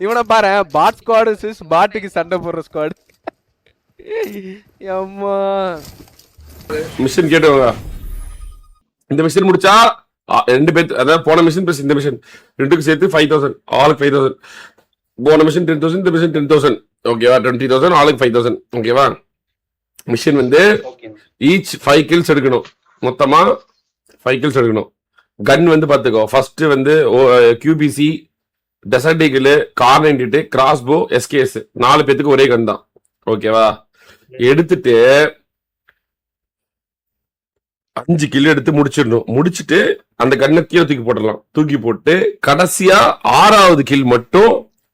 இவனை பாரு, பாட் ஸ்குவாடு பாட்டுக்கு சண்டை போடுற ஸ்குவாடு. அம்மா மிஷன் கேட்டுவாங்க. இந்த மிஷன் முடிச்சா 2 பேர், அதாவது போன மிஷன் பிளஸ் இந்த மிஷன் ரெண்டுக்கு சேர்த்து 5000, ஆளுக்கு 5000. போன மிஷன் 10,000, இந்த மிஷன் 10,000. ஓகேவா? 20,000, ஆளுக்கு 5,000. ஓகேவா? மிஷன் வந்து ஈச் 5 kills எடுக்கணும். மொத்தமா 5 kills எடுக்கணும். கன் வந்து பாத்துக்கோ. ஃபர்ஸ்ட் வந்து QBC, desert eagle, car 98, crossbow, SKS 4 பேத்துக்கு ஒரே கன் தான். ஓகேவா? எடுத்துட்டு 5 கில் எடுத்து முடிச்சிடணும். முடிச்சுட்டு அந்த கண்ணை கீழே தூக்கி போட்டுடலாம். தூக்கி போட்டு கடைசியா 6வது கில் மட்டும்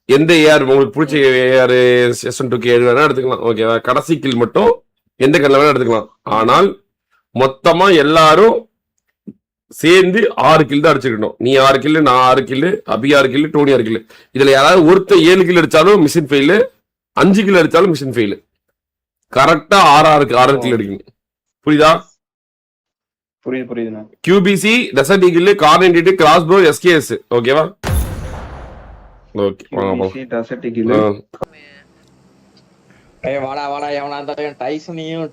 எந்த ஏஆர் உங்களுக்கு பிடிச்ச ஏஆர் S12K வேணா எடுத்துக்கலாம். ஓகேவா? கடைசி கில் மட்டும் எந்த கண்ணில் வேணா எடுத்துக்கலாம். ஆனால் மொத்தமா எல்லாரும் சேர்ந்து 6 கில் தான் அடிச்சுக்கணும். நீ 6 கில், நான் 6 kill, Abhi 6 kill, Dhoni 6 kill. இதுல யாராவது ஒருத்தர் 7 கில் அடிச்சாலும் மிஷின் ஃபெயிலு, 5 கில் அடிச்சாலும் மிஷின் ஃபெயிலு. கரெக்டா 6 கில் அடிக்கணும். புரியுதா? புரியுது. QBC, desert eagle, car 98, crossbow, SKS. ஓகேவா? ஓகே வாங்க டெசர்ட் ஈகிள். வாடா எவனா இருந்தாலும் டைசனையும்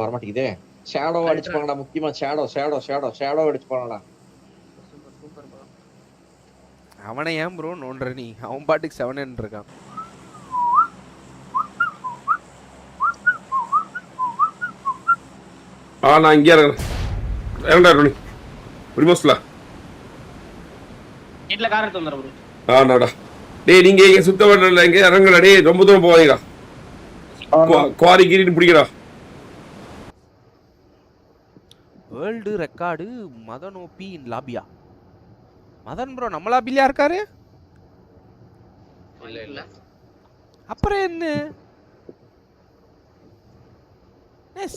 வர மாட்டேங்குது. ஷேடோ அடிச்சு போங்கடா. முக்கியமா ஷேடோ அடிச்சு போங்கடா. அவனை ஏன் ப்ரோ நோன்ற நீ? அவன் பாட்டுக்கு 7 இருக்கான். நான் இங்கே இருக்கேன். ரிமோஸ்ல வீட்ல கார் எடுத்து வந்துறேன் ப்ரோ. ஆனாடா. டேய் நீங்க இங்க சுத்த வரல, இங்க இறங்கல. டேய் ரொம்ப தூரம் போவாதீங்கடா. குவாரி கிரின்னு பிடிக்கடா. World record Madan OP in லாபியா. மதன் ப்ரோ நம்ம லாபியா இருக்காரு? இல்ல அப்புறம் என்ன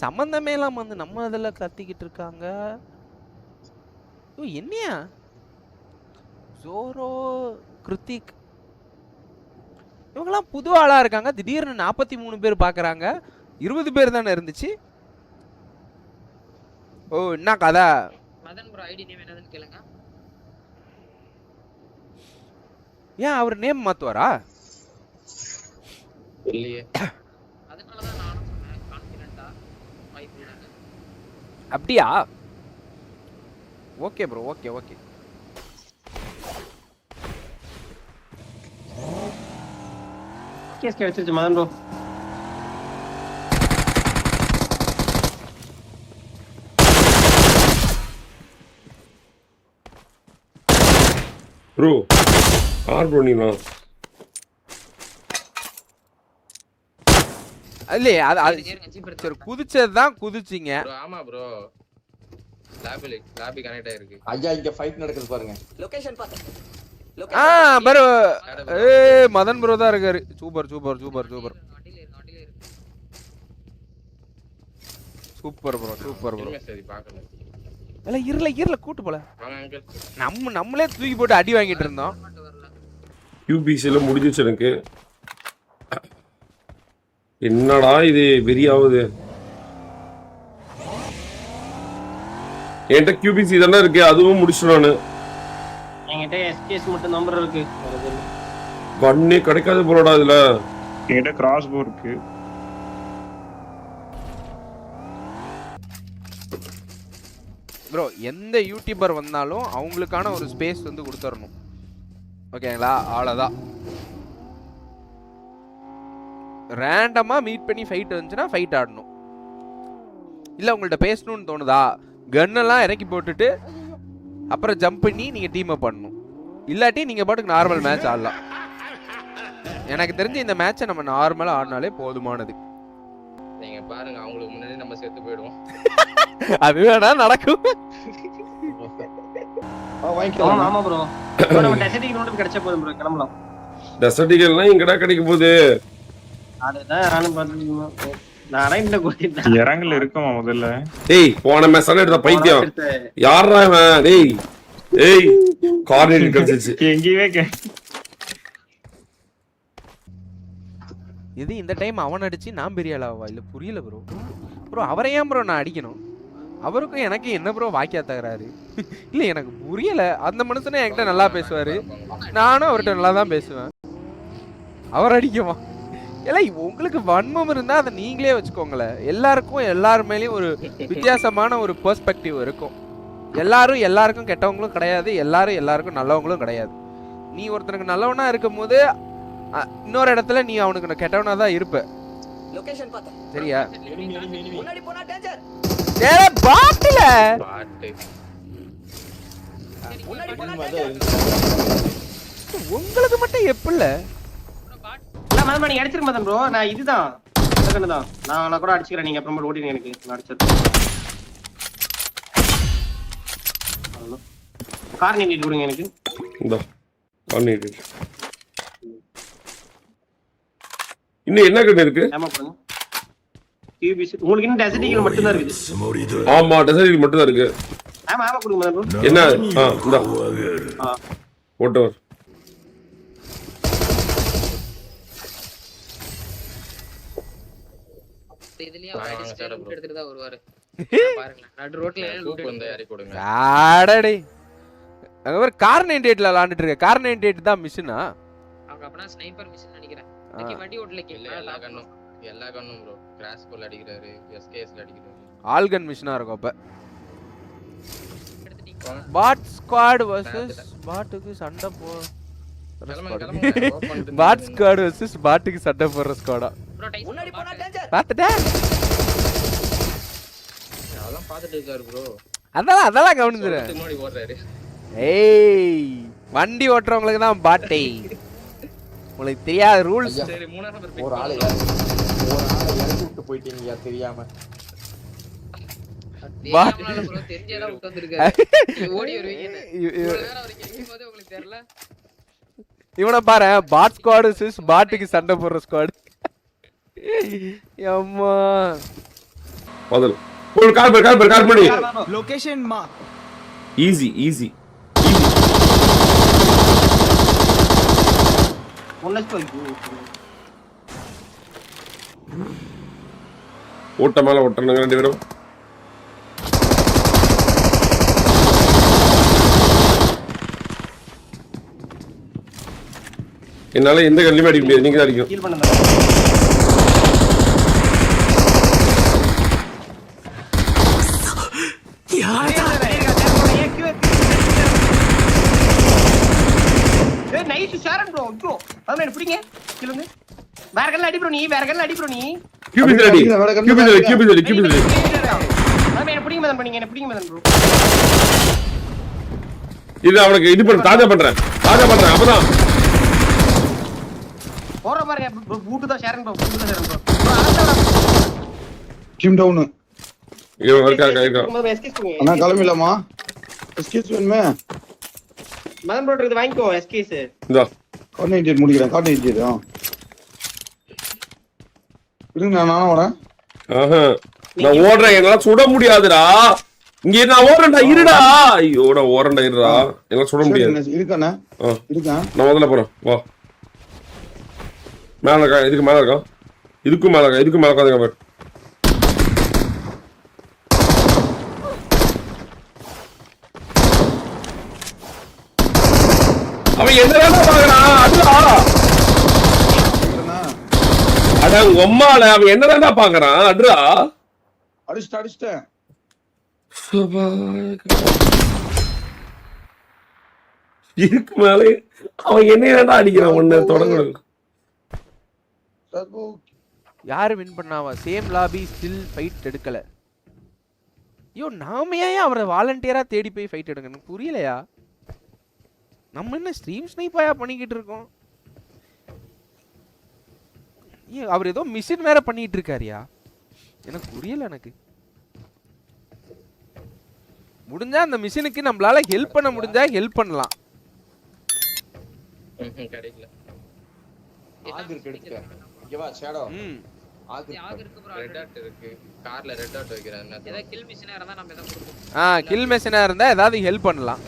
சம்பந்தமே எல்லாம் வந்து நம்ம இதில் கத்திக்கிட்டு இருக்காங்க. என்னையா ஜோரோ, கிருத்திக் இவங்கெல்லாம் புது ஆளா இருக்காங்க. திடீர்னு 43 பேர் பாக்குறாங்க. 20 பேர் தானே இருந்துச்சு. ஓ என்ன கதை? மதன் ப்ரோ ஐடி நேம் என்னதுன்னு கேளுங்க. ஏன் அவர் நேம் மாத்துவாரா? இல்லையே. அதனால தான் நானும் சொன்னேன் கான்ஃபிடென்ட்டா வாய்ப்பு இல்லைன்னு. அப்படியா? Okay bro, okay. கேஸ் கிடைச்சிருச்சு மதன் ப்ரோ. ப்ரோ ப்ரோ நீ இல்லையே அது சரி குதிச்சதுதான் குதிச்சிங்க. ஆமா ப்ரோ. லாபி கனெக்ட் ஆயிருக்கு. ஐயா இங்க ஃபைட் நடக்குது பாருங்க. லொகேஷன் பாத்து. பரோ மதன் ப்ரோ தான் இருக்காரு. சூப்பர். Super bro. சரி பார்க்கலாம். இல்ல இருல கூட்டு போல. நம்மளே தூக்கி போட்டு அடி வாங்கிட்டு இருந்தோம். QBCல முடிஞ்சிச்சு எனக்கு. என்னடா இது வெறியாவுது. என்கிட்ட QBC தானே இருக்கு, அதுவும் முடிச்சிடும். நானு என்கிட்ட SKS மட்டும் நம்பர் இருக்கு. கண்ணே கிடைக்காது போலடா இதுல. என்கிட்ட கிராஸ் போ இருக்கு. ப்ரோ எந்த யூடியூபர் வந்தாலும் அவங்களுக்கான ஒரு ஸ்பேஸ் வந்து கொடுத்துடணும். ஓகேங்களா? அவ்வளோதான். ரேண்டமா மீட் பண்ணி ஃபைட் வந்துச்சுன்னா ஃபைட் ஆடணும். இல்லை உங்கள்கிட்ட பேசணும்னு தோணுதா, கன்னெல்லாம் இறக்கி போட்டுட்டு அப்புறம் ஜம்ப் பண்ணி நீங்கள் டீம் அப் பண்ணணும். இல்லாட்டி நீங்கள் பாட்டுக்கு நார்மல் மேட்ச் ஆடலாம். எனக்கு தெரிஞ்சு இந்த மேட்சை நம்ம நார்மலாக ஆடினாலே போதுமானது. நீங்க பாருங்க, அவங்களுக்கு முன்னாடி நம்ம செத்து போயிடுவோம். அது வேணா நடக்கும். ஆமா ப்ரோ. நம்ம டெசர்ட் நோட் கிடைச்ச போதும் ப்ரோ, கிளம்பலாம். டெசர்ட் ஈகிள்லாம் எங்கடா கிடைக்க போகுது? அதுதான் நானும் பாத்துக்கிட்டேன். நான் இந்த கோயில்ல இறங்கல இருக்கோமா முதல்ல. டேய் போன மேட்ச்ல எடுத்த பைத்தியம் யாரா இவன்? டேய் கார்னர் கிடைச்சிச்சு. எங்கேயே இது இந்த டைம் அவன் அடிச்சு நான் பெரிய ஆளாவா? இல்ல புரியல ப்ரோ அவரை ஏன் ப்ரோ நான் அடிக்கணும்? அவருக்கும் எனக்கு என்ன ப்ரோ வாக்கியா தகராறு? இல்ல எனக்கு புரியல. அந்த மனுஷனே என்கிட்ட நல்லா பேசுவாரு, நானும் அவர்கிட்ட நல்லா தான் பேசுவேன். அவர் அடிக்குமா? இல்லை உங்களுக்கு வன்மம் இருந்தா அதை நீங்களே வச்சுக்கோங்களேன். எல்லாருக்கும் எல்லார் மேலேயும் ஒரு வித்தியாசமான ஒரு பெர்ஸ்பெக்டிவ் இருக்கும். எல்லாரும் எல்லாருக்கும் கெட்டவங்களும் கிடையாது, எல்லாரும் எல்லாருக்கும் நல்லவங்களும் கிடையாது. நீ ஒருத்தனுக்கு நல்லவனா இருக்கும் போது இன்னொரு இடத்துல நீ அவனுக்கு கெட்டவனா தான் இருப்ப. சரியா? பாட்டுல உங்களுக்கு மட்டும் எப்படில மதன் நீங்க அடிச்சிருக்க மதன் ப்ரோ. நான் இதுதான் தான் நான் கூட அடிச்சுக்கிறேன். நீங்க அப்புறம் ஓடிங்க. எனக்கு நான் அடிச்சிருக்கேன். கார் நீங்க கொடுங்க எனக்கு. இந்தா பண்ணிட்டு இன்னும் என்ன கண்ணு இருக்கு? ஆமா போடுங்க. கியூபிஸ் உங்களுக்கு இன்னும் டெசர்ட் ஈகிள் மட்டும் தான் இருக்குது. ஆமா டெசர்ட் ஈகிள் மட்டும் தான் இருக்கு. ஆமா ஆமா கொடுங்க மதன் ப்ரோ. என்ன இந்தா போட்டவர் இதுலயே எடுத்துட்டு தான் வருவாரு. பாருங்க நடு ரோட்ல லூட் வந்து யாரி கொடுங்க. ஆடடே அங்க ஒரு கார் 98ல விளையாண்டுட்டு இருக்க. கார் 98 தான் மிஷனா? அவங்க அப்பனா ஸ்னைப்பர் மிஷன் நினைக்கிறேன். வண்டி ஓட்டல எல்லா கண்ணும் ப்ரோ. கிராஷ் கோல் அடிக்குறாரு, எஸ்கேஎஸ்ல அடிக்குறாரு. ஆல்கன் மிஷனா இருக்கும் அப்ப. பாட் ஸ்குவாட் வெர்சஸ் பாட்டுக்கு சண்டை போ பாட் ஸ்குவாட் வெர்சஸ் பாட்டுக்கு சண்டை போடுற ஸ்குவாடா? முன்னாடி போனா டேஞ்சர். பாத்துட்டே அதெல்லாம் பாத்துட்டு இருக்காரு ப்ரோ. அதெல்லாம் கவனிச்சுறேன். முன்னாடி ஓடுறாரு. ஏய் வண்டி ஓட்டுறவங்களுக்கு தான் பாட்டை. உங்களுக்கு தெரியாத ரூல்ஸ். சரி மூணாவது நம்பர் ஒரு ஆளை இறக்கி விட்டு போயிட்டீங்க தெரியாம. தெரியாமல ப்ரோ தெரிஞ்சேடா விட்டு வந்திருக்காரு. ஓடி வருவீங்க. இவ்வளவு நேரம் வரைக்கும் இருக்கும்போது உங்களுக்கு தெரியல. இவனை பாரு பாட் ஸ்குவாட் வெர்சஸ் பாட்டுக்கு சண்டை போடுற ஸ்குவாட். அம்மா முதல்ல ஒரு கால் பண்ணி லொகேஷன் மா ஈஸி ஓட்ட மேல ஓட்டணுங்க ரெண்டு பேரும். என்னால எந்த கல்லியுமே அடிக்க முடியாது, நீங்க தான் அடிக்கும். இது அவனுக்கு இது பண்ண தாஜா பண்றேன் அப்பதான் போற பாருங்க பூட்டு தான் ஷேரன் ப்ரோ. பூட்டு தான் ஷேரன் ப்ரோ. கிம் டவுன் இவன் இருக்கா அண்ணா கிளம்பிடலாமா? எஸ்கேஸ் வேணுமே மதன் ப்ரோ இது வாங்கிக்கோ. எஸ்கேஸ் இந்தா கார்ட் 98 முடிக்கிறேன். கார்ட் 98 இருங்க நானும் வரேன். நான் ஓடுறேன், என்னால சுட முடியாதுடா. இங்க நான் ஓடுறேன்டா, இருடா. ஐயோ நான் ஓடுறேன்டா, இருடா. என்னால சுட முடியாது. இருக்கானே இருக்கேன். நான் முதல்ல போறேன் வா. மேல இருக்கா? இதுக்கு மேல இருக்கா? இதுக்கும் மேல இருக்கா? இதுக்கும் மேல உட்காந்துங்க பாரு. அவன் என்னடா பாக்குறான்? அதுடா அட உம்மால அவன் என்னடா பாக்குறான்? அதுடா அடிச்சிட்டேன். இதுக்கு மேல அவன் என்னடா அடிக்கிறான்? ஒண்ணு தொடங்க. யாரு வின் பண்ணாவா? சேம் லாபி ஸ்டில் ஃபைட் எடுக்கல. ஐயோ நாம ஏன் அவரை வாலண்டியரா தேடி போய் ஃபைட் எடுக்கணும் புரியலையா? நம்ம என்ன ஸ்ட்ரீம் ஸ்னைப்பாயா பண்ணிக்கிட்டு இருக்கோம்? அவர் ஏதோ மிஷின் வேற பண்ணிட்டு இருக்காரியா? எனக்கு புரியல. எனக்கு முடிஞ்சா அந்த மிஷினுக்கு நம்மளால ஹெல்ப் பண்ண முடிஞ்சா ஹெல்ப் பண்ணலாம். கிடைக்கல. ஆக் இருக்கு எடுத்துக்க. இங்க வா ஷேடோ. ஆக் இருக்கு ப்ரோ. ரெட் டாட் இருக்கு. கார்ல ரெட் டாட் வைக்கிறேன். ஏதா கில் மிஷினா இருந்தா நம்ம எதை கொடுப்போம். கில் மிஷினா இருந்தா ஏதாவது ஹெல்ப் பண்ணலாம்.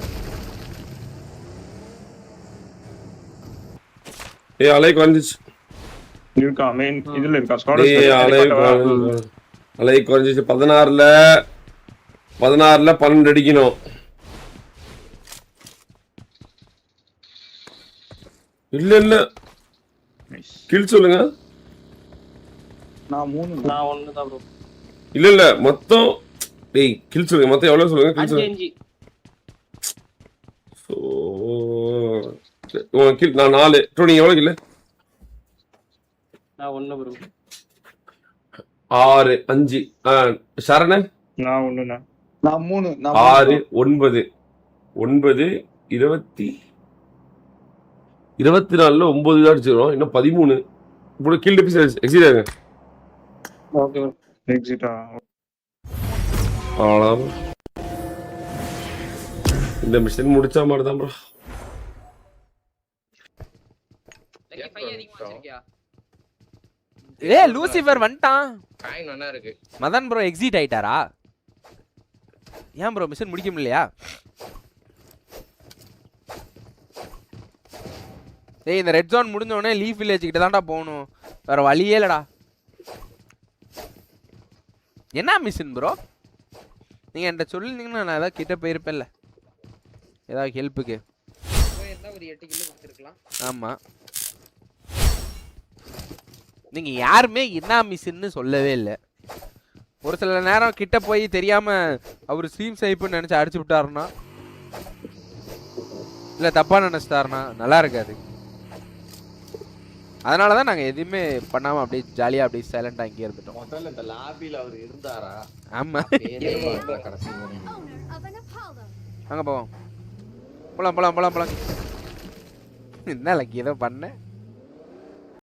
ஏய் அலை குறைஞ்சிச்சு. இருக்கா மெயின் இதுல இருக்கா? அலை குறைஞ்சிச்சு. 16ல 12 அடிக்கணும். இல்ல கில் சொல்லுங்க. நான் 3. நான் ஒண்ணுதான் ப்ரோ. இல்ல மொத்தம் டேய் கில் சொல்லுங்க. மொத்தம் எவ்வளவு சொல்லுங்க? கில் 5 சொல்லுங்க. 5. சோ உன் கில் நான் 4. டோனி எவ்வளவு கில்? நான் 1 ப்ரோ. 6 5. சரண நான் ஒண்ணுண்ணா. நான் 3. 6 9 9 24ல 9 தான் அடிச்சிரோம். இன்னும் 13. இப்போ கில் எபிசோட் எக்ஸிட் ஆகுங்க. Okay bro. எக்ஸிட்டா? அவ்வளோதான். இந்த மிஷன் முடிச்சா மாதிரி தான் ப்ரோ. லக்கி பையன் அதிகமா வச்சிருக்கியா? லூசிஃபர் வந்துட்டான். காயின் ஒண்ணா இருக்கு. மதன் ப்ரோ எக்ஸிட் ஆயிட்டாரா? ஏன் ப்ரோ மிஷன் முடிக்க முடியலையா? டேய் இந்த ரெட் ஜோன் முடிஞ்ச உடனே லீஃப் வில்லேஜ் கிட்ட தான்டா போகணும். வேற வழியே இல்லடா. என்ன மிஷன் ப்ரோ? நீங்க என்கிட்ட சொல்லிருந்தீங்கன்னா நான் ஏதாவது கிட்ட போயிருப்பேன்ல, ஏதாவது ஹெல்ப்புக்கு. இருந்தா ஒரு 8 கிலோ கொடுத்துருக்கலாம். ஆமா, நீங்க யாருமே என்ன மிஷன்னு சொல்லவே இல்லை. ஒரு சில நேரம் கிட்ட போய் தெரியாம அவர் ஸ்ட்ரீம் சைப்புன்னு நினைச்சு அடிச்சு விட்டாருன்னா, இல்ல தப்பா நினைச்சிட்டாருன்னா நல்லா இருக்காது. அதனாலதான் நாங்க எதுவுமே பண்ணாம அப்படியே ஜாலியா அப்படியே சைலண்டா இங்கே இருந்துட்டோம். முதல்ல இந்த லாபில அவர் இருந்தாரா? ஆமா, பேரே வரல கடைசி வரைக்கும். அங்க போவோம். போலாம் போலாம் போலாம் போலாம். என்ன லக்கி ஏதோ பண்ண